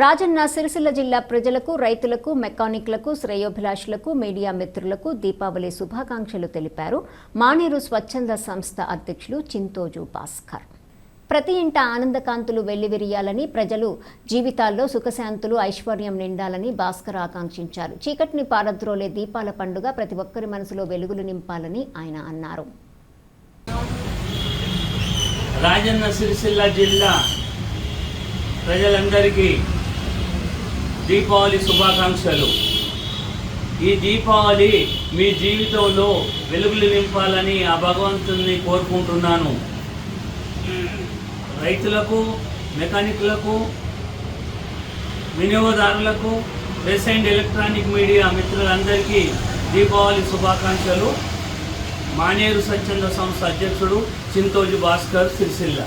రాజన్న సిరిసిల్ల జిల్లా ప్రజలకు, రైతులకు, మెకానిక్లకు, శ్రేయోభిలాషులకు, మీడియా మిత్రులకు దీపావళి శుభాకాంక్షలు తెలిపారు మానేరు స్వచ్ఛంద సంస్థ అధ్యక్షులు చింతోజు భాస్కర్. ప్రతి ఇంట ఆనందకాంతులు వెల్లివిరియాలని, ప్రజలు జీవితాల్లో సుఖశాంతులు, ఐశ్వర్యం నిండాలని భాస్కర్ ఆకాంక్షించారు. చీకటిని పారద్రోలే దీపాల పండుగ ప్రతి ఒక్కరి మనసులో వెలుగులు నింపాలని ఆయన అన్నారు. రాజన్న సిరిసిల్ల జిల్లా ప్రజలందరికీ దీపావళి శుభాకాంక్షలు. ఈ దీపావళి మీ జీవితంలో వెలుగులు నింపాలని ఆ భగవంతుని కోరుకుంటున్నాను. రైతులకు, మెకానిక్లకు, వినియోగదారులకు, ప్రెస్ అండ్ ఎలక్ట్రానిక్ మీడియా మిత్రులందరికీ దీపావళి శుభాకాంక్షలు. మానేరు స్వచ్ఛంద సంస్థ అధ్యక్షుడు చింతోజు భాస్కర్, సిరిసిల్ల.